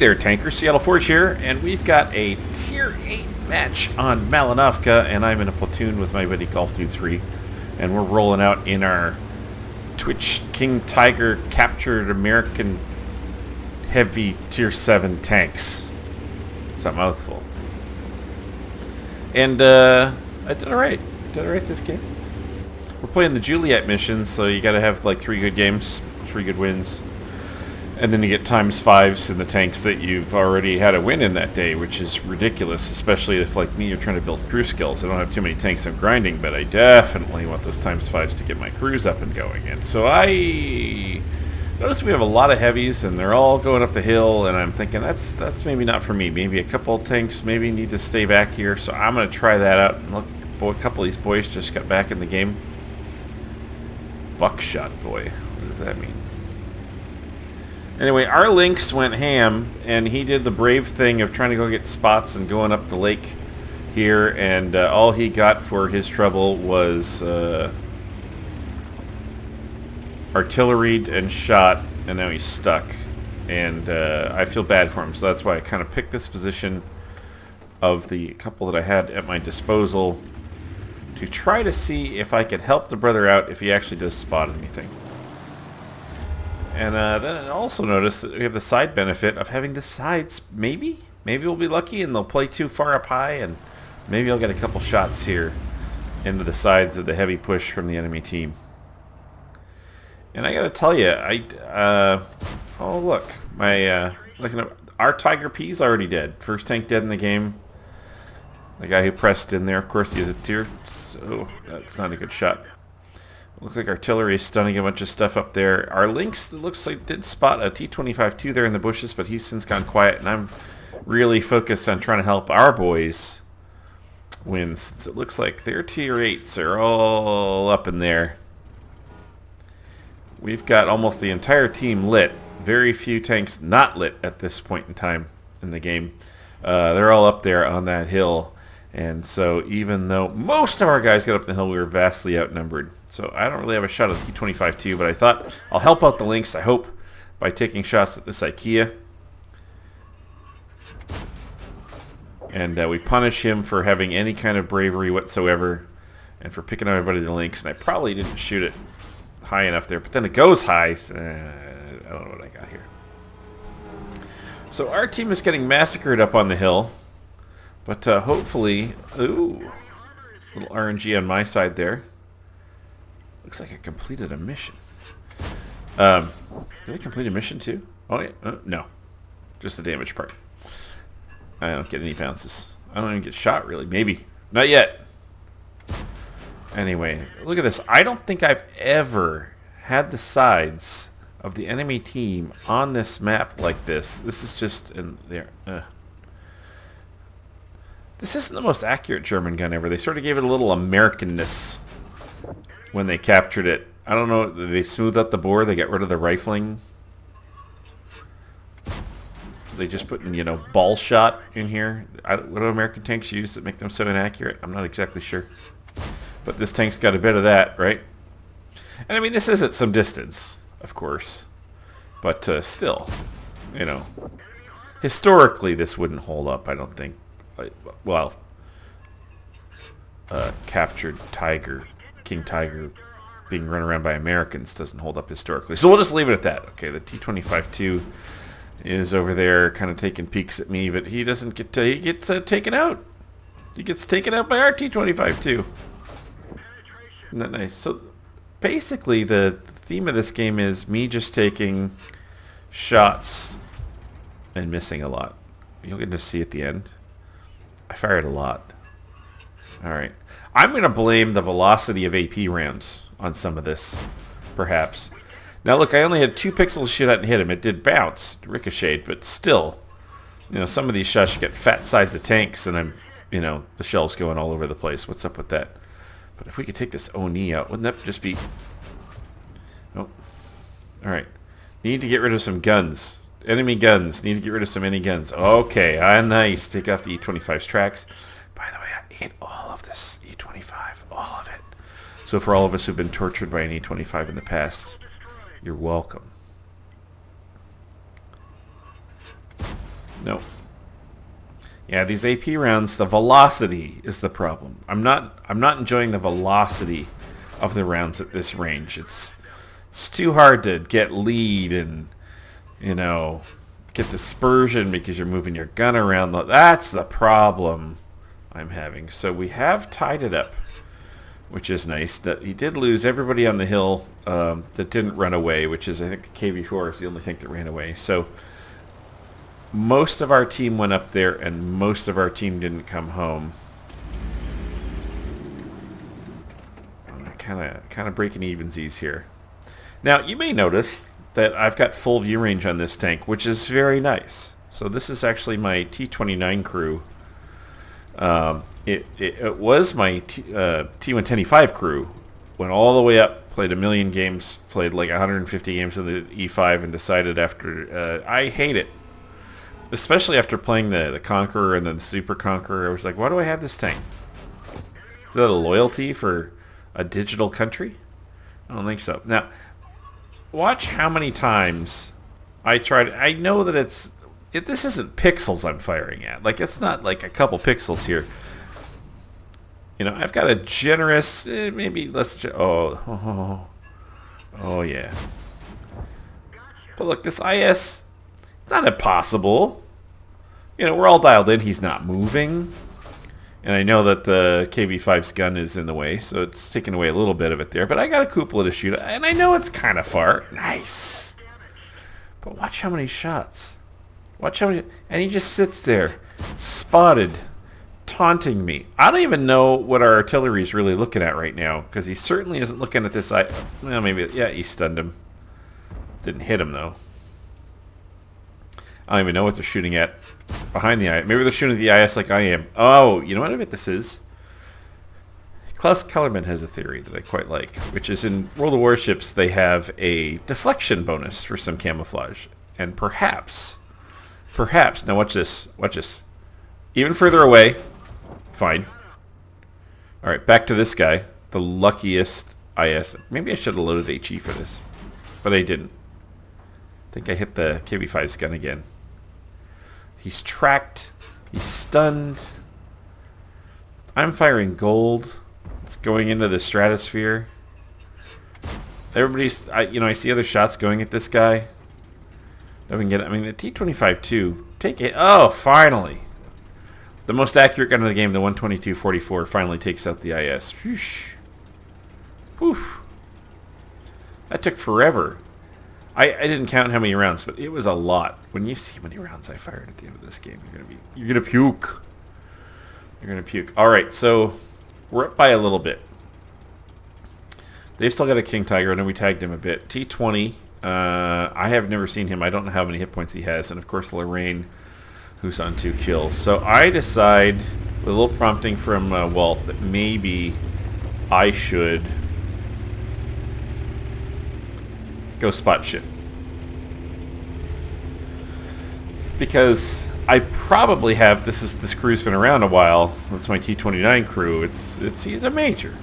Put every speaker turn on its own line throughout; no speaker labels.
there, Tanker. Seattle Forge here, and we've got a Tier 8 match on Malinovka, and I'm in a platoon with my buddy Golf Dude 3, and we're rolling out in our Twitch King Tiger captured American heavy Tier 7 tanks. It's a mouthful. And I did alright. Did alright this game. We're playing the Juliette mission, so you gotta have like 3 good games, 3 good wins. And then you get ×5s in the tanks that you've already had a win in that day, which is ridiculous, especially if, like me, you're trying to build crew skills. I don't have too many tanks I'm grinding, but I definitely want those ×5s to get my crews up and going. And so I notice we have a lot of heavies, and they're all going up the hill, and I'm thinking that's maybe not for me. Maybe a couple of tanks maybe need to stay back here, so I'm going to try that out. And look, boy, a couple of these boys just got back in the game. Buckshot boy. What does that mean? Anyway, our Lynx went ham, and he did the brave thing of trying to go get spots and going up the lake here, and all he got for his trouble was artilleried and shot, and now he's stuck. And I feel bad for him, so that's why I kind of picked this position of the couple that I had at my disposal to try to see if I could help the brother out if he actually does spot anything. And then I also noticed that we have the side benefit of having the sides, maybe we'll be lucky and they'll play too far up high, and maybe I'll get a couple shots here into the sides of the heavy push from the enemy team. And I gotta tell you, oh look, my, our Tiger P's already dead. First tank dead in the game. The guy who pressed in there, of course, he has a tier, so that's not a good shot. Looks like artillery is stunning a bunch of stuff up there. Our Lynx, it looks like, did spot a T-25-2 there in the bushes, but he's since gone quiet, and I'm really focused on trying to help our boys win, since it looks like their Tier 8s are all up in there. We've got almost the entire team lit. Very few tanks not lit at this point in time in the game. They're all up there on that hill, and so even though most of our guys got up the hill, we were vastly outnumbered. So I don't really have a shot at the T-25-2, but I thought I'll help out the Lynx, I hope, by taking shots at this IKEA. And we punish him for having any kind of bravery whatsoever, and for picking everybody the Lynx. And I probably didn't shoot it high enough there, but then it goes high. So, I don't know what I got here. So our team is getting massacred up on the hill, but hopefully, ooh, little RNG on my side there. Looks like I completed a mission. Did I complete a mission too? Oh yeah, no, just the damage part. I don't get any bounces. I don't even get shot really. Maybe not yet. Anyway, look at this. I don't think I've ever had the sides of the enemy team on this map like this. This is just in there. This isn't the most accurate German gun ever. They sort of gave it a little Americanness when they captured it. I don't know, they smoothed out the bore, they got rid of the rifling. They just put in, ball shot in here. What do American tanks use that make them so inaccurate? I'm not exactly sure. But this tank's got a bit of that, right? And I mean, this is at some distance, of course. But still, historically this wouldn't hold up, I don't think. Well, captured Tiger, King Tiger being run around by Americans doesn't hold up historically. So we'll just leave it at that. Okay, the T-25-2 is over there kind of taking peeks at me, but he doesn't get to, he gets taken out. He gets taken out by our T-25-2. Isn't that nice? So basically the theme of this game is me just taking shots and missing a lot. You'll get to see at the end. I fired a lot. Alright. I'm going to blame the velocity of AP rounds on some of this, perhaps. Now look, I only had 2 pixels to shoot at and hit him. It did bounce, ricocheted, but still, some of these shots you get fat sides of tanks and I'm, the shells going all over the place. What's up with that? But if we could take this Oni out, wouldn't that just be... Oh. Alright. Need to get rid of some guns. Enemy guns. Need to get rid of some enemy guns. Okay, nice. Take off the E-25's tracks. By the way, I ate all of this E-25. All of it. So for all of us who've been tortured by an E-25 in the past, you're welcome. No. Yeah, these AP rounds, the velocity is the problem. I'm not enjoying the velocity of the rounds at this range. It's too hard to get lead and, you know, get dispersion because you're moving your gun around. That's the problem I'm having. So we have tied it up, which is nice. He did lose everybody on the hill that didn't run away, which is, I think, the KV-4 is the only thing that ran away. So most of our team went up there, and most of our team didn't come home. Kind of breaking evensies here. Now, you may notice that I've got full view range on this tank, which is very nice. So this is actually my T-29 crew. It was my T-125 crew. Went all the way up, played a million games, played like 150 games of the E5, and decided after... I hate it. Especially after playing the Conqueror and then the Super Conqueror. I was like, why do I have this tank? Is that a loyalty for a digital country? I don't think so. Now, watch how many times I tried... I know that this isn't pixels I'm firing at. Like, it's not like a couple pixels here. You know, I've got a generous... maybe let's... Oh, yeah. But look, this IS... not impossible. You know, we're all dialed in. He's not moving. And I know that the KV-5's gun is in the way, so it's taking away a little bit of it there. But I got a cupola to shoot, and I know it's kind of far. Nice. But watch how many shots. Watch how many... And he just sits there, spotted, taunting me. I don't even know what our artillery's really looking at right now, because he certainly isn't looking at this... Well, maybe... Yeah, he stunned him. Didn't hit him, though. I don't even know what they're shooting at behind the IS. Maybe they're shooting at the IS like I am. Oh, you know what I bet this is? Klaus Kellerman has a theory that I quite like, which is in World of Warships they have a deflection bonus for some camouflage. And perhaps, now watch this, even further away, fine. Alright, back to this guy, the luckiest IS. Maybe I should have loaded HE for this, but I didn't. I think I hit the KV-5's gun again. He's tracked. He's stunned. I'm firing gold. It's going into the stratosphere. Everybody's... I see other shots going at this guy. I mean, the T-25 too. Take it. Oh, finally. The most accurate gun in the game, the 122-44, finally takes out the IS. Whoosh. Woof. That took forever. I didn't count how many rounds, but it was a lot. When you see how many rounds I fired at the end of this game, you're gonna puke. You're gonna puke. All right, so we're up by a little bit. They've still got a King Tiger. I know we tagged him a bit. T-20. I have never seen him. I don't know how many hit points he has, and of course Lorraine, who's on 2 kills. So I decide, with a little prompting from Walt, that maybe I should go spot ship. Because I probably have... This crew's been around a while. That's my T-29 crew. He's a major.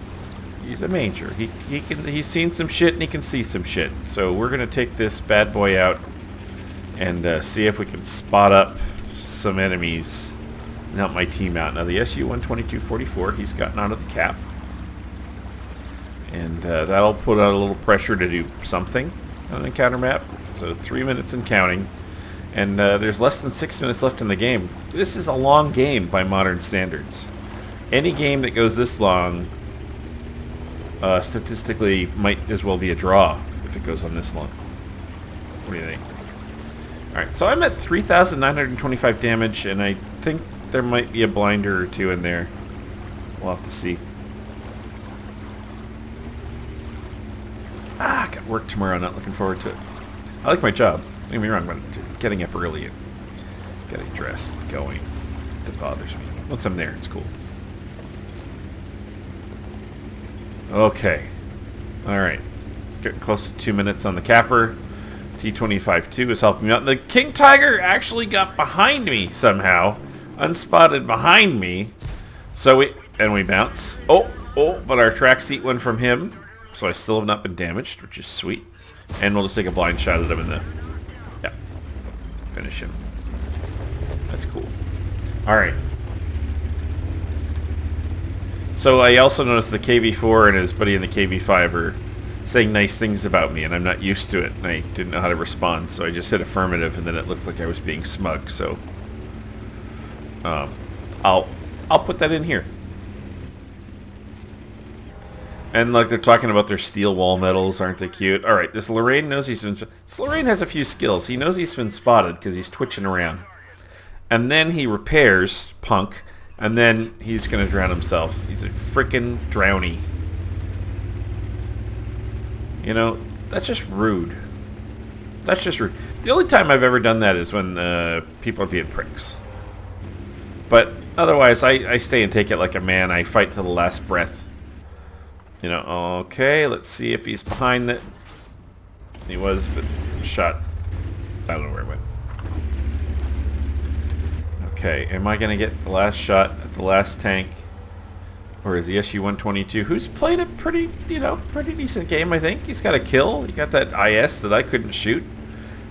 He's a major. He's seen some shit and he can see some shit. So we're gonna take this bad boy out and see if we can spot up some enemies and help my team out. Now the Su-122-44, he's gotten out of the cap. And that'll put out a little pressure to do something on the encounter map. So 3 minutes and counting. And there's less than 6 minutes left in the game. This is a long game by modern standards. Any game that goes this long statistically might as well be a draw if it goes on this long. What do you think? Alright, so I'm at 3,925 damage, and I think there might be a blinder or two in there. We'll have to see. Got work tomorrow, not looking forward to it. I like my job, don't get me wrong, but getting up early and getting dressed, going, that bothers me. Once I'm there, it's cool. Okay. Alright. Getting close to 2 minutes on the capper. T-25-2 is helping me out. The King Tiger actually got behind me somehow. Unspotted behind me. So we bounce. Oh, but our track seat went from him. So I still have not been damaged, which is sweet. And we'll just take a blind shot at him in the... Yeah. Finish him. That's cool. All right. So I also noticed the KV4 and his buddy in the KV5 are saying nice things about me, and I'm not used to it, and I didn't know how to respond, so I just hit affirmative, and then it looked like I was being smug. So I'll put that in here. And like they're talking about their steel wall medals, aren't they cute? All right, this Lorraine knows he's been. This Lorraine has a few skills. He knows he's been spotted because he's twitching around, and then he repairs Punk, and then he's gonna drown himself. He's a freaking drowny. You know, that's just rude. That's just rude. The only time I've ever done that is when people are being pricks. But otherwise, I stay and take it like a man. I fight to the last breath. You know, okay, let's see if he's behind it. He was, but shot. I don't know where it went. Okay, am I going to get the last shot at the last tank? Or is the SU-122, who's played a pretty, pretty decent game, I think. He's got a kill. He got that IS that I couldn't shoot.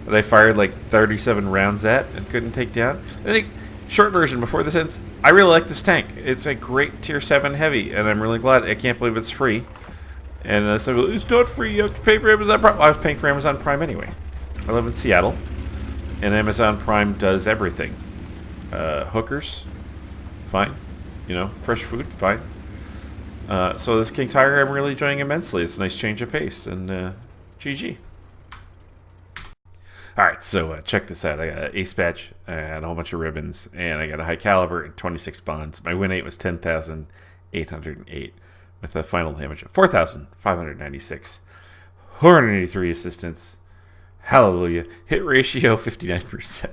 That I fired like 37 rounds at and couldn't take down. I think, short version, before this ends, I really like this tank. It's a great tier 7 heavy, and I'm really glad. I can't believe it's free. And so it's not free. You have to pay for Amazon Prime. I was paying for Amazon Prime anyway. I live in Seattle, and Amazon Prime does everything. Hookers, fine. Fresh food, fine. So this King Tiger I'm really enjoying immensely. It's a nice change of pace, and GG. Alright, so check this out. I got an ace badge and a whole bunch of ribbons, and I got a high caliber and 26 bonds. My win rate was 10,808 with a final damage of 4,596. 483 assistance. Hallelujah. Hit ratio 59%.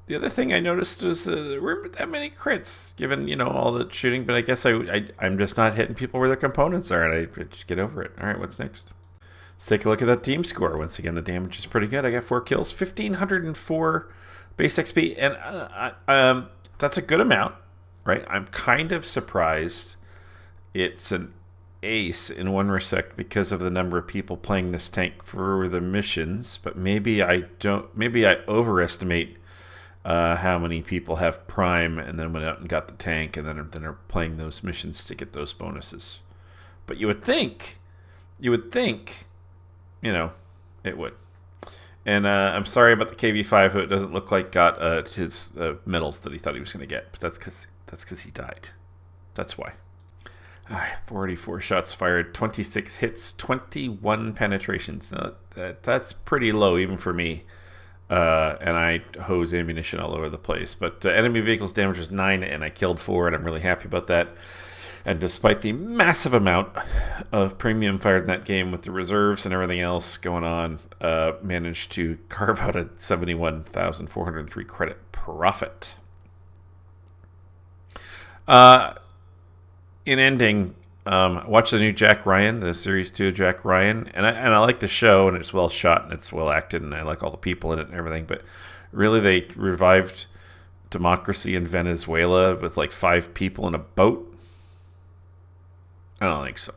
The other thing I noticed was there weren't that many crits, given, all the shooting, but I guess I'm just not hitting people where their components are, and I just get over it. Alright, what's next? Let's take a look at that team score. Once again, the damage is pretty good. I got 4 kills, 1,504 base XP, and that's a good amount, right? I'm kind of surprised it's an ace in one respect because of the number of people playing this tank for the missions, but maybe I overestimate how many people have Prime and then went out and got the tank and then are playing those missions to get those bonuses. But you would think, it would. And I'm sorry about the KV5, who it doesn't look like got his medals that he thought he was going to get. But that's because he died. That's why. 44 shots fired, 26 hits, 21 penetrations. Now, that's pretty low even for me. And I hose ammunition all over the place. But enemy vehicles damage was 9, and I killed 4, and I'm really happy about that. And despite the massive amount of premium fired in that game with the reserves and everything else going on, managed to carve out a 71,403 credit profit. In ending, watch the new Jack Ryan, the Series 2 of Jack Ryan. And I like the show, and it's well shot, and it's well acted, and I like all the people in it and everything. But really, they revived democracy in Venezuela with like 5 people in a boat. I don't think so.